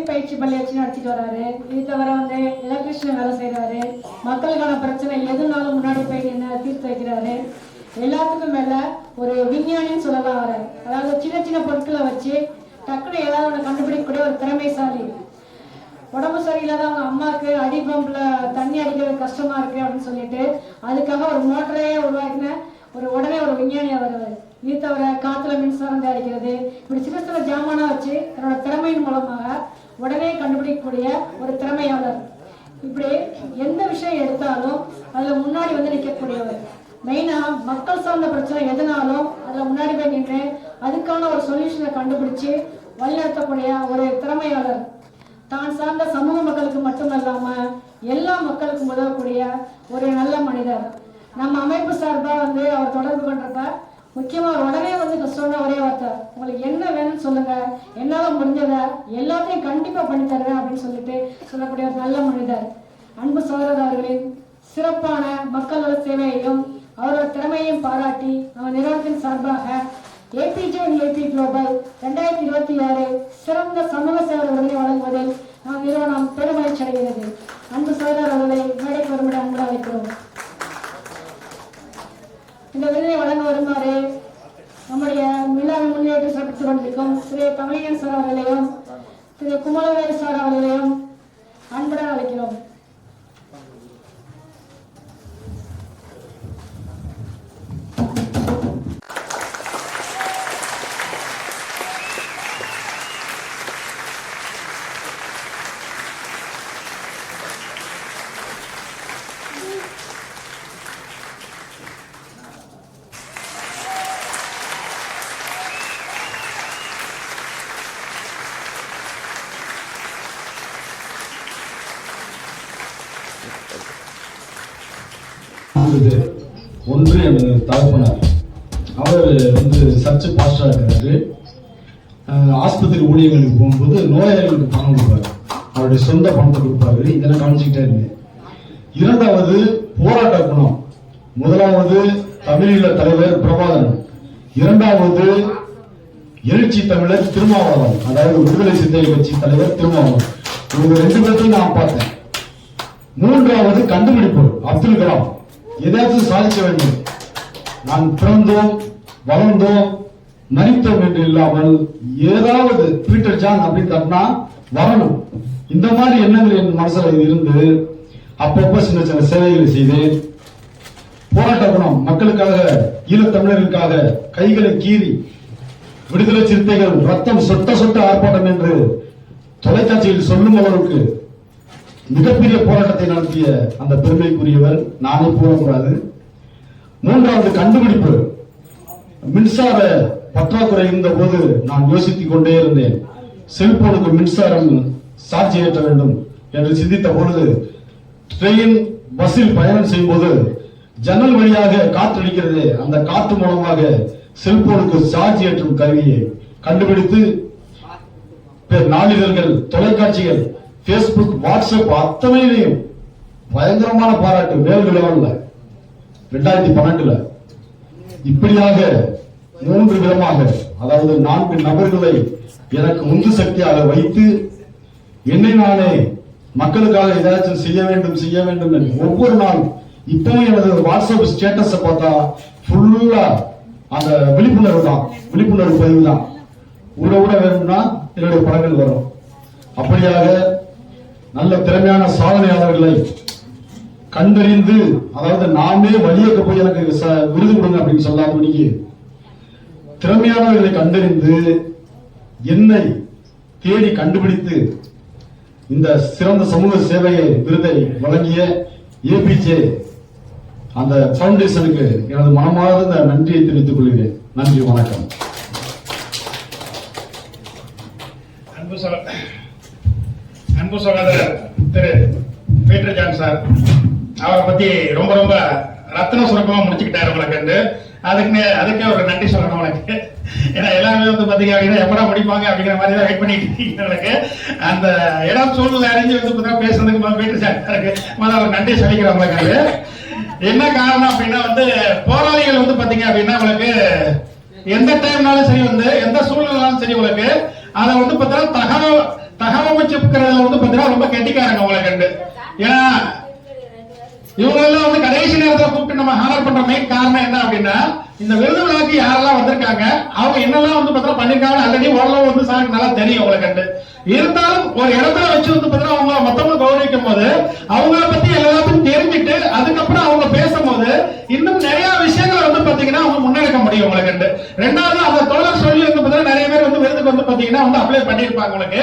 பயிற்சி பள்ளி வச்சு நடத்திட்டு வராரு. இது தவிர எலக்ட்ரிஷியன் வேலை செய்யறாரு. மக்களுக்கான பிரச்சனை எதுனாலும் முன்னாடி போய் என்ன தீர்த்து வைக்கிறாரு. எல்லாத்துக்கும் மேல ஒரு விஞ்ஞானின்னு சொல்லலாம் வர. அதாவது சின்ன சின்ன பொருட்களை வச்சு டக்குனு ஏதாவது ஒன்று கண்டுபிடிக்கக்கூடிய ஒரு திறமைசாலி. உடம்பு சரியில்லாத அவங்க அம்மாவுக்கு அடி பம்புல தண்ணி அடிக்கிறது கஷ்டமா இருக்கு அப்படின்னு சொல்லிட்டு அதுக்காக ஒரு மோட்டரையே உருவாக்கின உடனே ஒரு விஞ்ஞானியா வருவாரு. இது தவிர காத்துல மின்சாரம் தயாரிக்கிறது, இப்படி சின்ன சின்ன ஜாமானா வச்சு தன்னோட திறமையின் மூலமாக உடனே கண்டுபிடிக்கக்கூடிய ஒரு திறமையாளர். இப்படி எந்த விஷயம் எடுத்தாலும் அதுல முன்னாடி நிற்கக்கூடியவர். மெயினா மக்கள் சார்ந்த பிரச்சனை எதுனாலும் அதுல முன்னாடி போய் நின்று அதுக்கான ஒரு சொல்யூஷனை கண்டுபிடிச்சு வழிநடத்தக்கூடிய ஒரு திறமையாளர். தான் சார்ந்த சமூக மக்களுக்கு மட்டுமல்லாம எல்லா மக்களுக்கும் உதவக்கூடிய ஒரு நல்ல மனிதர். நம்ம அமைப்பு சார்பா அவர் தொடர்பு பண்றப்ப முக்கியமா உடனே சொன்ன ஒரே வார்த்தை, உங்களுக்கு என்ன வேணும்னு சொல்லுங்க, என்னால முடிஞ்சத எல்லாத்தையும் கண்டிப்பா பண்ணி தருவேன் அப்படின்னு சொல்லிட்டு சொல்லக்கூடிய ஒரு நல்ல மனிதர். அன்பு சகோதரர் அவர்களின் சிறப்பான மக்கள் நல சேவையையும் அவரோட திறமையையும் பாராட்டி நம்ம நிறுவனத்தின் சார்பாக ஏபி குளோபல் 2026 சிறந்த சமூக சேவை விருதினை வழங்குவதில் நம் நிறுவனம் பெருமகிழ்ச்சி அடைகிறது. அன்பு சகோதரர் அவர்களை மேடைக்கு வரும்படி அன்புடன் அழைக்கிறோம். இந்த விருதினை வழங்க வருமாறு நம்முடைய விழாவை முன்னேற்றி சிறப்பித்துக் கொண்டிருக்கும் திரு தமிழன் சார் அவர்களையும் திரு குமரவேல் சார் அவர்களையும் அன்புடன் அழைக்கிறோம். ஒன்று எனது தகப்பனார், அவர் சர்ச் பாஸ்டரா இருக்கிறாரு. ஆஸ்பத்திரி ஊழியர்களுக்கு போகும்போது நோயாளிகளுக்கு பணம் கொடுப்பாரு, அவருடைய சொந்த பணத்தை கொடுப்பாரு. இதெல்லாம் கவனிச்சுக்கிட்டே இருந்தேன். இரண்டாவது போராட்ட குணம். முதலாவது தமிழீழ தலைவர் பிரபாகரன், இரண்டாவது எழுச்சி தமிழர் திருமாவளவன், அதாவது விடுதலை சிறுத்தைகள் கட்சி தலைவர் திருமாவளவன். இவங்க ரெண்டு பேர்த்தையும் நான் பார்த்தேன். மூன்றாவது கண்டுபிடிப்பு அப்துல் கலாம். எதாச்சும் சாதிக்க வேண்டும், நான் பிறந்தோம் வளர்ந்தோம் மறித்தோம் என்று இல்லாமல் ஏதாவது பீட்டர் ஜான் அப்படின்னு தட்டினா வரணும். இந்த மாதிரி எண்ணங்கள் என் மனசுல இருந்து அப்பப்ப சின்ன சின்ன சேவைகளை செய்தேன். போராட்ட குணம், மக்களுக்காக ஈழத்தமிழர்களுக்காக கைகளை கீறி விடுதலை சிறுத்தைகள் ரத்தம் சொட்ட சொட்ட ஆர்ப்பாட்டம் என்று தொலைக்காட்சியில் சொல்லும் அளவுக்கு மிகப்பெரிய போராட்டத்தை நடத்திய அந்த பெருமைக்குரியவர் நானே கூறக்கூடாது. மூன்றாவது கண்டுபிடிப்பு. மின்சார பற்றாக்குறை இருந்த போது நான் யோசித்துக் கொண்டே இருந்தேன். செல்போனுக்கு மின்சாரம் சார்ஜ் ஏற்ற வேண்டும் என்று சிந்தித்த பொழுது ட்ரெயின் பஸ்ஸில் பயணம் செய்யும் போது ஜன்னல் வழியாக காற்றடிக்கிறது, அந்த காற்று மூலமாக செல்போனுக்கு சார்ஜ் ஏற்றும் கருவியை கண்டுபிடித்து நாளிதழ்கள், தொலைக்காட்சிகள், பேஸ்புக், வாட்ஸ்அப் அத்தனையிலையும் பயங்கரமான பாராட்டு வேர்ல்டு லெவல்ல 2012 இப்படியாக 3 விதமாக, அதாவது 4 நபர்களை எனக்கு உந்து சக்தியாக வைத்து என்னை நானே மக்களுக்காக ஏதாச்சும் செய்ய வேண்டும் என்று ஒவ்வொரு நாளும் இப்பவும் எனது வாட்ஸ்அப் ஸ்டேட்டஸ் பார்த்தா ஃபுல்லா அந்த விழிப்புணர்வு பதிவு தான். ஊட வேணும்னா என்னுடைய படங்கள் வரும். அப்படியாக நல்ல திறமையான சாதனையாளர்களை கண்டறிந்து, அதாவது நாமே வழியக்க போய் எனக்கு விருது கொடுங்க அப்படின்னு சொல்லாதபடிக்கு திறமையானவர்களை கண்டறிந்து என்னை தேடி கண்டுபிடித்து இந்த சிறந்த சமூக சேவையை விருதை வழங்கிய ஏபிஜே அந்த பவுண்டேஷனுக்கு எனது மனமார்ந்த நன்றியை தெரிவித்துக் கொள்கிறேன். நன்றி, வணக்கம். அன்பு சகோதரர் திரு பீட்டர் ஜான் சார், அவரை பத்தி ரொம்ப ரொம்ப ரத்ன சுரக்கமா முடிச்சுக்கிட்டாரு உங்களுக்கு. அதுக்கே ஒரு நன்றி சொல்லணும் உங்களுக்கு. ஏன்னா எல்லாருமே வந்து பாத்தீங்க அப்படின்னா எப்படா முடிப்பாங்க அப்படிங்கிற மாதிரி தான் வெயிட் பண்ணிட்டு இருக்கீங்க. அந்த இடம் சூழ்நிலை அறிஞ்சு வந்து பேசுறதுக்கு பீட்டர் சாருக்கு ஒரு நன்றி சொல்லிக்கிறேன் உங்களுக்கு. என்ன காரணம் அப்படின்னா வந்து போராளிகள் வந்து பாத்தீங்க அப்படின்னா உங்களுக்கு எந்த டைம்னாலும் சரி, வந்து எந்த சூழ்நிலைனாலும் சரி, உங்களுக்கு அதை வந்து பாத்தீங்கன்னா தகவமைச்சுக்கிறதுல வந்து பாத்தீங்கன்னா ரொம்ப கெட்டிக்காரங்க உங்களுக்கு. ஏன்னா இவங்க எல்லாம் வந்து கடைசி நேரத்தில் கூப்பிட்டு நம்ம ஹானர் பண்ற மெயின் காரணம் என்ன அப்படின்னா, இந்த விருது விழாக்கு யாரெல்லாம் வந்திருக்காங்க, அவங்க என்னெல்லாம் வந்து பாத்தீங்கன்னா பண்ணிருக்காங்க ஆல்ரெடி ஓரளவு வந்து சாருக்கு நல்லா தெரியும் உங்களுக்கு. இருந்தாலும் ஒரு இடத்துல வச்சு வந்து பாத்தீங்கன்னா அவங்க மொத்தமா கௌரவிக்கும் போது அவங்கள பத்தி எல்லாத்தையும் தெரிஞ்சுட்டு அதுக்கப்புறம் அவங்க பேசும்போது இன்னும் நிறைய விஷயங்களை வந்து பாத்தீங்கன்னா அவங்க முன்னெடுக்க முடியும் உங்களுக்கு. ரெண்டாவது அந்த தோழர் சொல்லி வந்து பாத்தீங்கன்னா நிறைய பேர் வந்து விருதுக்கு வந்து பாத்தீங்கன்னா வந்து அப்ளை பண்ணிருப்பாங்க உங்களுக்கு.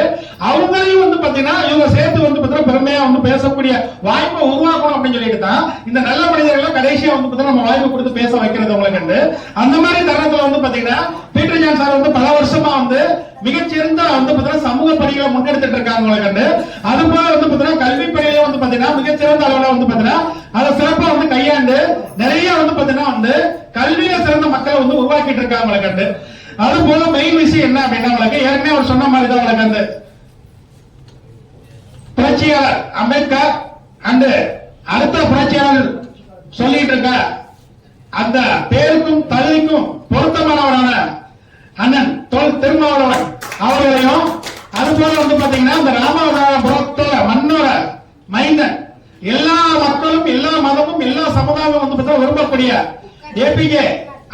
அவங்களையும் வந்து பாத்தீங்கன்னா இவங்க சேர்த்து வந்து பாத்தீங்கன்னா பெருமையா வந்து பேசக்கூடிய வாய்ப்பை உருவாக்கணும் அப்படின்னு சொல்லிட்டு தான் இந்த நல்ல மனிதர்களை கடைசியா வந்து பாத்தீங்கன்னா நம்ம வாய்ப்பு கொடுத்து பேச வைக்கிறது உங்களுக்கு. அந்த மாதிரி தருணத்துல வந்து பாத்தீங்கன்னா பீட்டர் ஜான் சார் வந்து பல வருஷமா வந்து மிகச்சிறந்த வந்து பாத்தீங்கன்னா சமூக பணிகளை முன்னெடுத்துட்டு இருக்காங்க உங்களுக்கு. அது போல வந்து பாத்தீங்கன்னா கல்வி பணியில வந்து பாத்தீங்கன்னா மிகச்சிறந்த அளவுல வந்து பாத்தீங்கன்னா அதை சிறப்பா வந்து கையாண்டு நிறைய வந்து பாத்தீங்கன்னா வந்து கல்வியில சிறந்த மக்களை வந்து உருவாக்கிட்டு இருக்காங்க உங்களுக்கு. அது போல மெயின் விஷயம் என்ன அப்படின்னா உங்களுக்கு ஏற்கனவே அவர் சொன்ன மாதிரி தான் உங்களுக்கு புரட்சியாளர் அம்பேத்கர் அண்ட் அடுத்த புரட்சியாளர் சொல்லிட்டு இருக்க அந்த பேருக்கும் தகுதிக்கும் பொருத்தமானவரான அண்ணன் திருமாவளவன் அவர்களையும், அது போல வந்து பாத்தீங்கன்னா இந்த ராமபுரத்தோட மண்ணோட மைந்தன், எல்லா மக்களும் எல்லா மதமும் எல்லா சமுதாயமும் வந்து பார்த்தா விரும்பக்கூடிய ஏபிஜே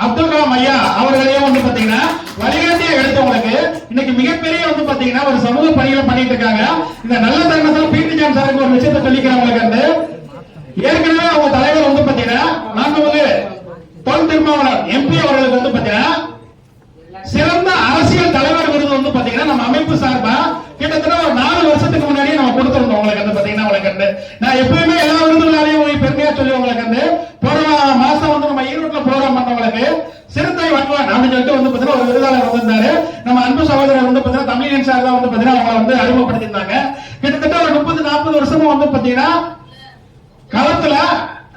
அப்துல் கலாம் ஐயா அவர்களையும் வந்து பாத்தீங்கன்னா வழிகாட்டியா எடுத்தவங்களுக்கு இன்னைக்கு மிகப்பெரிய வந்து பாத்தீங்கன்னா ஒரு சமூக பணிகளை பண்ணிட்டு இருக்காங்க. இந்த நல்ல தருணத்தில் பீட்டர் ஜான் சாருக்கு ஒரு விஷயத்தை சொல்லிக்கிறவங்களுக்கு ஏற்கனவே அவங்க தலைவர் வந்து பாத்தீங்கன்னா நான்கு திருமாவளவன் எம்பி அவர்களுக்கு வந்து பாத்தீங்கன்னா சிறந்த அரசியல் தலைவர் விருது வந்து பாத்தீங்கன்னா நம்ம அமைப்பு சார்பா கிட்டத்தட்ட ஒரு 4 வருஷத்துக்கு முன்னாடியே நம்ம கொடுத்திருந்தோம் உங்களுக்கு. பாத்தீங்கன்னா உங்களுக்கு நான் எப்பயுமே எல்லா விருதுகளாலையும் பெருமையா சொல்லி உங்களுக்கு போன மாசம் வந்து நம்ம ஈரோட்ல ப்ரோக்ராம் பண்ணவங்களுக்கு சிறுத்தை வட்டுவான் அப்படின்னு சொல்லிட்டு வந்து பாத்தீங்கன்னா ஒரு விருதாளர் வந்திருந்தாரு. நம்ம அன்பு சகோதரர் வந்து பாத்தீங்கன்னா தமிழியன் சார் தான் வந்து பாத்தீங்கன்னா அவங்களை வந்து அறிமுகப்படுத்தியிருந்தாங்க. கிட்டத்தட்ட ஒரு 30-40 வருஷமும் வந்து பாத்தீங்கன்னா களத்துல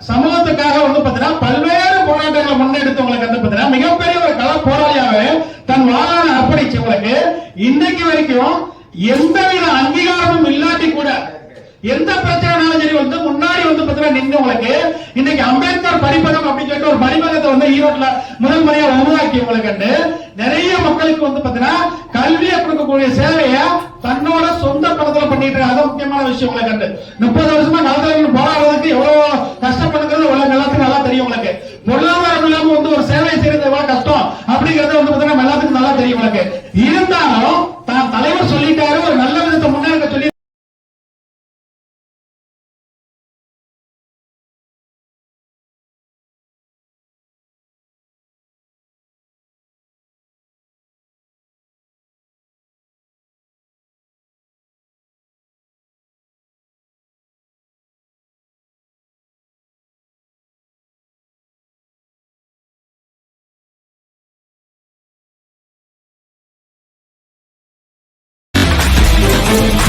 சமூகத்துக்காக வந்து பாத்தீங்கன்னா பல்வேறு போராட்டங்களை முன்னெடுத்தவங்களுக்கு வந்து பாத்தீங்கன்னா மிகப்பெரிய ஒரு கள போராளியாவே தன் வாழான அர்ப்பணிச்சவங்களுக்கு இன்னைக்கு வரைக்கும் எந்தவித அங்கீகாரமும் இல்லாட்டி கூட எந்த பிரச்சனைனாலும் சரி வந்து முன்னாடி வந்து பாத்தீங்கன்னா நின்றவங்களுக்கு இன்னைக்கு அம்பேத்கர் படிப்பகம் அப்படின்னு சொல்லிட்டு ஒரு படிப்பகத்தை வந்து ஈரோட்ல முதல் முறையா உருவாக்கியவங்களுக்கு நிறைய மக்களுக்கு வந்து பாத்தீங்கன்னா கல்வியை கொடுக்கக்கூடிய சேவையை தன்னோட சொந்த பணத்துல பண்ணிட்டு அது முக்கியமான விஷயம் உங்களுக்கு. 30 வருஷமா களத்துல போராடுறதுக்கு எவ்வளவு கஷ்டப்படுங்கிறது உங்களுக்கு எல்லாத்துக்கும் நல்லா தெரியும் உங்களுக்கு. பொருளாதாரம் இல்லாம வந்து ஒரு சேவை செய்யறது எவ்வளவு கஷ்டம் அப்படிங்கறது வந்து பாத்தீங்கன்னா எல்லாத்துக்கும் நல்லா தெரியும் உங்களுக்கு. இருந்தாலும் தான் தலைவர் சொல்லிட்டாரு ஒரு நல்ல விதத்தை முன்னேற்க சொல்லி Thank you.